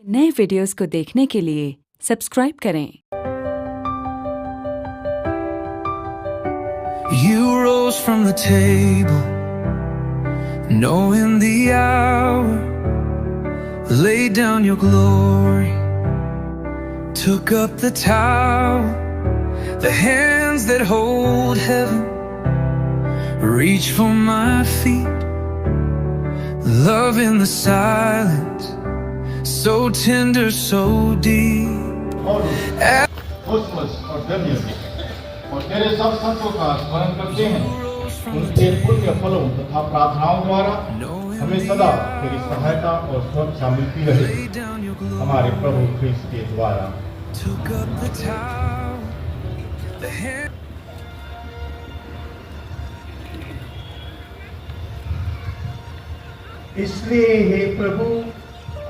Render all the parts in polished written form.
नए वीडियोस को देखने के लिए सब्सक्राइब करें। You rose from the table, knowing the hour, laid down your glory, took up the towel, the hands that hold heaven, reach for my feet, love in the silence, so tender, so deep. Christmas और धन्य और तेरे सब संतों का स्मरण करते हैं, उनके पुण्य फलों तथा प्रार्थनाओं द्वारा हमें सदा तेरी सहायता और सुरक्षा मिलती रहे, हमारे प्रभु ख्रीस्त के द्वारा। इसलिए हे प्रभु,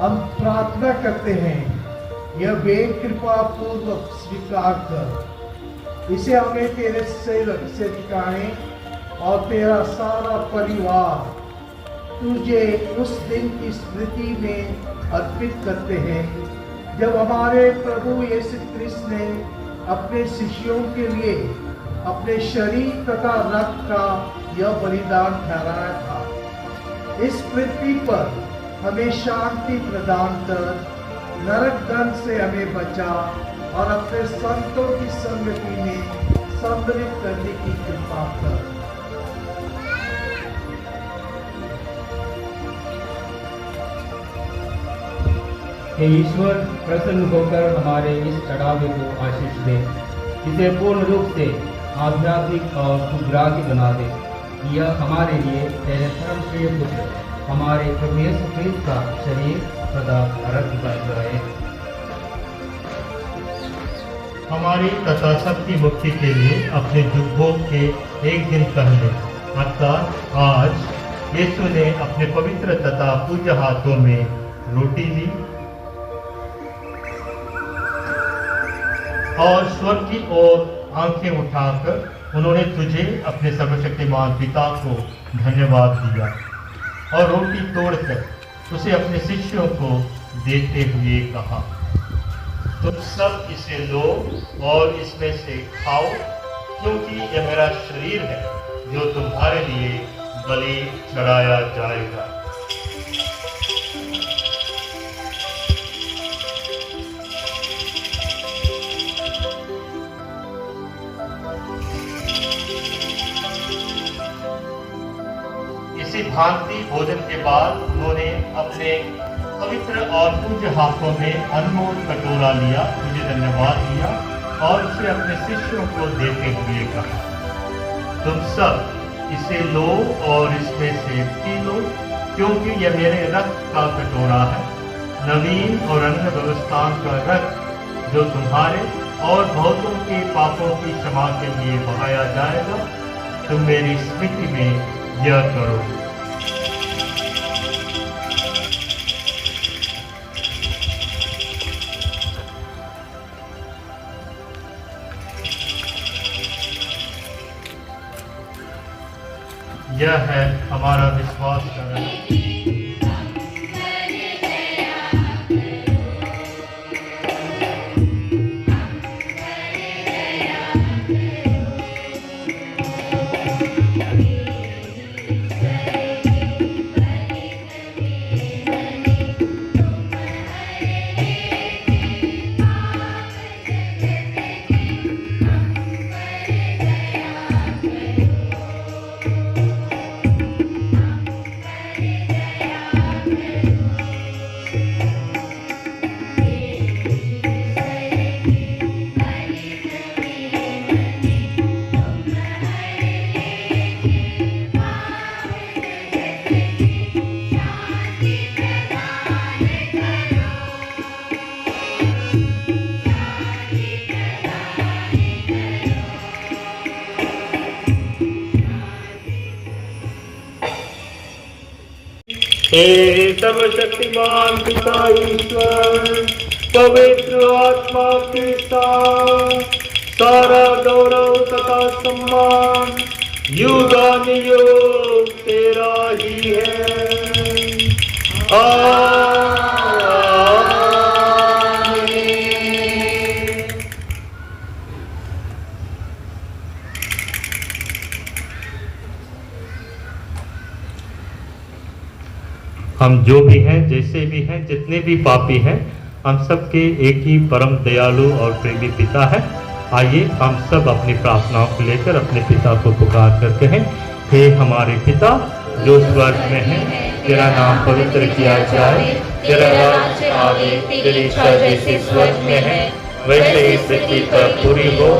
हम प्रार्थना करते हैं, यह भेंट कृपा पूर्वक स्वीकार कर। इसे हमें तेरे सेवक से दिखाएं और तेरा सारा परिवार तुझे उस दिन की स्मृति में अर्पित करते हैं जब हमारे प्रभु यीशु क्रिस्त ने अपने शिष्यों के लिए अपने शरीर तथा रक्त का यह बलिदान ठहराया था। इस पृथ्वी पर हमें शांति प्रदान कर, नरक दंड से हमें बचा और अपने संतों की संगति में सम्मिलित करने की कृपा कर। हे ईश्वर, प्रसन्न होकर हमारे इस चढ़ावे को आशीष दे, इसे पूर्ण रूप से आध्यात्मिक और सुग्राह्य बना दे। यह हमारे लिए तेरे परम प्रिय पुत्र हमारे प्रभु यीशु ख्रीस्त का शरीर सदा रक्त बन रहे। हमारी तथा सबकी मुक्ति के लिए अपने दुखभोग के एक दिन पहले अर्थात आज यीशु ने अपने पवित्र तथा पूज्य हाथों में रोटी ली और स्वर्ग की ओर आंखें उठाकर उन्होंने तुझे अपने सर्वशक्तिमान पिता को धन्यवाद दिया और रोटी तोड़कर उसे अपने शिष्यों को देते हुए कहा, तुम सब इसे लो और इसमें से खाओ, क्योंकि यह मेरा शरीर है जो तुम्हारे लिए बलि चढ़ाया जाएगा। इसी भांति भोजन के बाद उन्होंने अपने पवित्र और पूज्य हाथों में अनमोल कटोरा लिया, तुझे धन्यवाद दिया और उसे अपने शिष्यों को देते हुए कहा, तुम सब इसे लो और इसमें से पी लो, क्योंकि यह मेरे रक्त का कटोरा है, नवीन और अन्य व्यवस्था का रक्त, जो तुम्हारे और बहुतों के पापों की क्षमा के लिए बहाया जाएगा। तुम मेरी स्मृति में यह करो। यह है हमारा विश्वास करना। हे सर्वशक्तिमान पिता ईश्वर, पवित्र आत्मा के साथ सारा गौरव तथा सम्मान युगानुयुग तेरा ही है। आमीन। हम जो भी हैं, जैसे भी हैं, जितने भी पापी हैं, हम सबके एक ही परम दयालु और प्रेमी पिता है। आइए हम सब अपनी प्रार्थनाओं को लेकर अपने पिता को पुकार करते हैं। हे हमारे पिता जो स्वर्ग में है, तेरा नाम पवित्र किया जाए, तेरा राज्य आवे, तेरी इच्छा जैसे स्वर्ग में है वैसे ही पृथ्वी पर पूरी हो।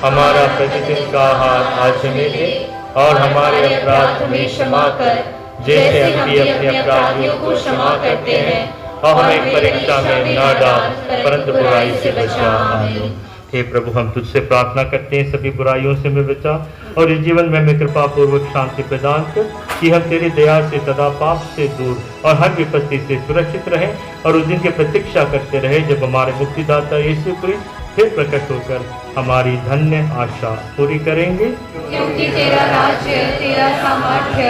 हमारा प्रतिदिन का आहार आज हमें दे और हमारे अपराध हमें क्षमा कर जैसे हम भी अपने अपराधियों को क्षमा करते हैं, और हमें परीक्षा में न डाल परंतु बुराई से बचा। आमीन। हे प्रभु, हम तुझसे प्रार्थना करते हैं सभी बुराइयों से हमें बचा और इस जीवन में हमें कृपा पूर्वक शांति प्रदान कर कि हम तेरी दया से सदा पाप से दूर और हर विपत्ति से सुरक्षित रहें और उस दिन की प्रतीक्षा करते रहे जब हमारे मुक्तिदाता यीशु क्रिस्त फिर प्रकट होकर हमारी धन्य आशा पूरी करेंगे। क्योंकि तेरा राज्य, तेरा सामर्थ्य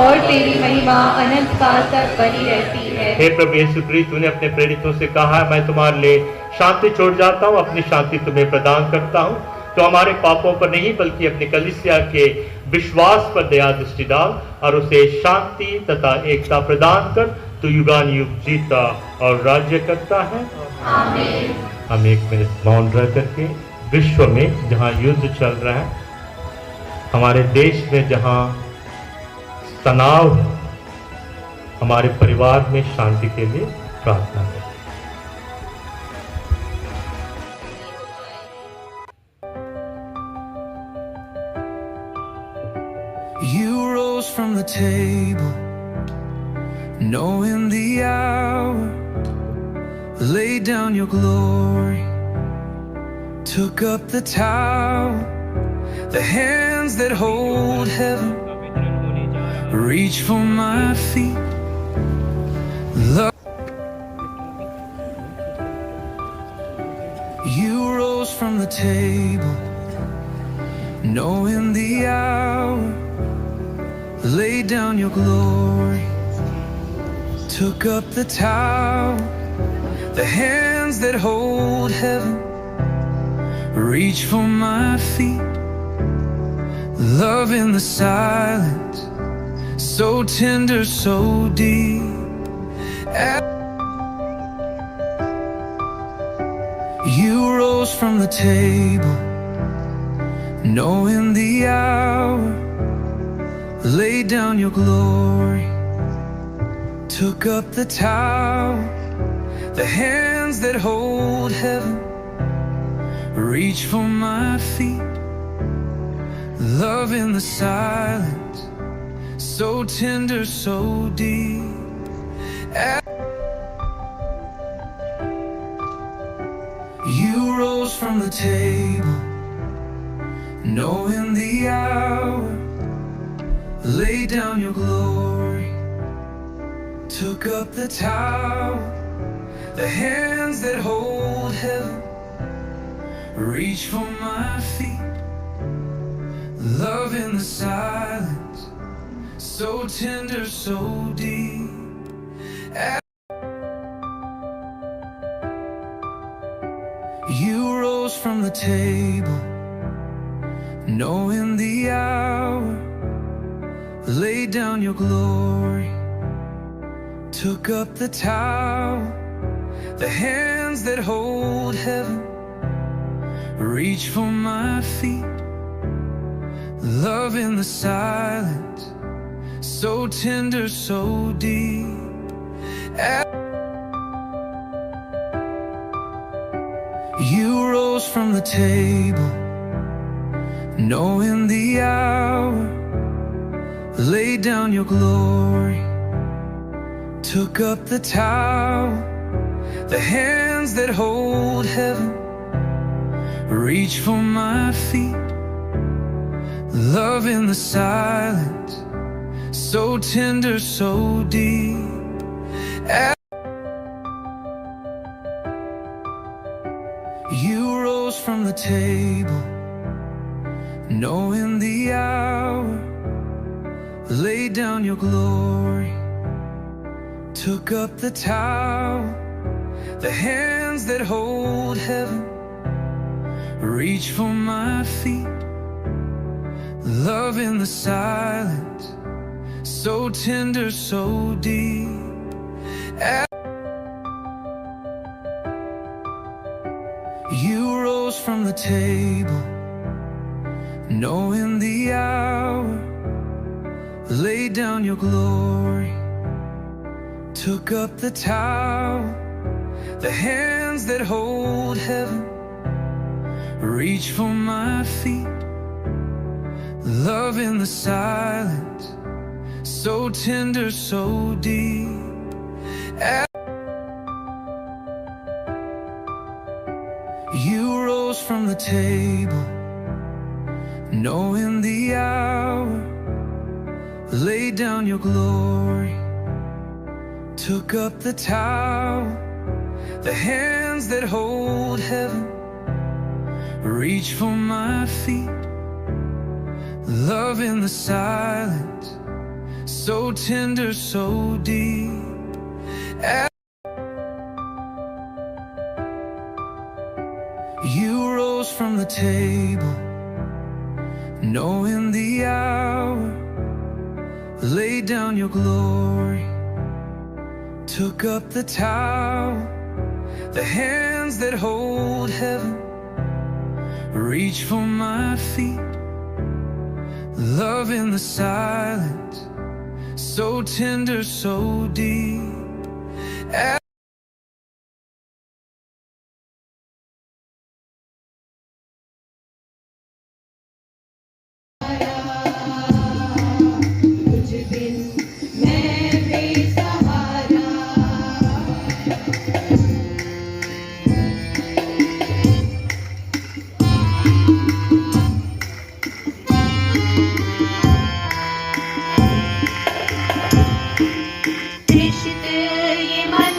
और तेरी महिमा अनंत काल तक बनी रहती है। हे प्रभु यीशु क्रिस्त, तूने अपने प्रेरितों से कहा है, मैं तुम्हारे लिए शांति छोड़ जाता हूँ, अपनी शांति तुम्हें प्रदान करता हूँ। तो हमारे पापों पर नहीं बल्कि अपनी कलीसिया के विश्वास पर दया दृष्टि डाल और उसे शांति तथा एकता प्रदान कर। तू युगान युग जीता और राज्य करता है। आमीन। हम एक मिनट मौन रह करके विश्व में जहाँ युद्ध चल रहा है, हमारे देश में जहाँ तनाव, हमारे परिवार में शांति के लिए प्रार्थना करें। You rose from the table, knowing the hour, laid down your glory, took up the towel, the hands that hold heaven, reach for my feet. Love. You rose from the table, knowing the hour, laid down your glory, took up the towel, the hands that hold heaven, reach for my feet. Love in the silence, so tender, so deep. You rose from the table, knowing the hour, laid down your glory, took up the towel, the hands that hold heaven, reach for my feet. Love in the silence, so tender, so deep. You rose from the table, knowing the hour, laid down your glory, took up the towel, the hands that hold heaven, reach for my feet. Love in the silence, so tender, so deep. You rose from the table, knowing the hour, laid down your glory, took up the towel, the hands that hold heaven, reach for my feet. Love in the silence, so tender, so deep. You rose from the table, knowing the hour, laid down your glory, took up the towel, the hands that hold heaven, reach for my feet. Love in the silence, so tender, so deep. You rose from the table, knowing the hour, laid down your glory, took up the towel, the hands that hold heaven, reach for my feet. Love in the silence, so tender, so deep. You rose from the table, knowing the hour, laid down your glory, took up the towel. The hands that hold heaven reach for my feet. Love in the silence, so tender, so deep. You rose from the table, knowing the hour, laid down your glory, took up the towel. The hands that hold heaven reach for my feet. Love in the silence, so tender, so deep. You rose from the table, knowing the hour, laid down your glory, took up the towel. The hands that hold heaven reach for my feet. Love in the silence, so tender, so deep. Trishit ये मन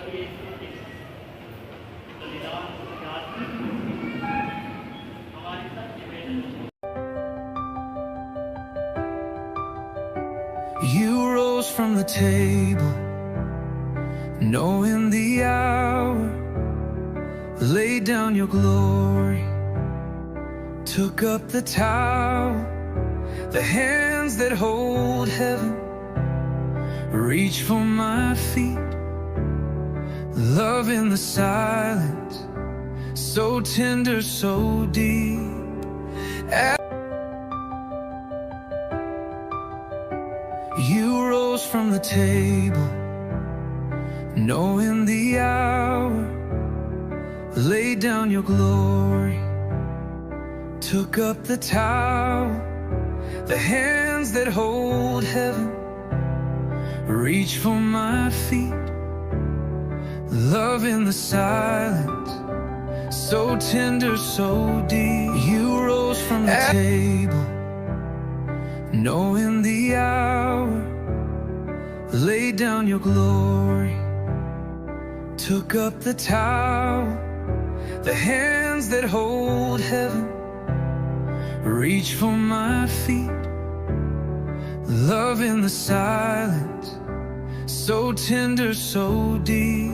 प्रभु यीशु के बलिदान को याद करके हमारी सबकी बेटी You rose from the table, knowing the hour, laid down your glory, took up the towel, the hands that hold heaven, reach for my feet, love in the silence, so tender, so deep. You rose from the table, knowing the hour, laid down your glory, took up the towel, the hands that hold heaven, reach for my feet, love in the silence, so tender, so deep. You rose from the table, knowing the hour, laid down your glory, took up the towel, the hands that hold heaven, reach for my feet, love in the silence, so tender, so deep.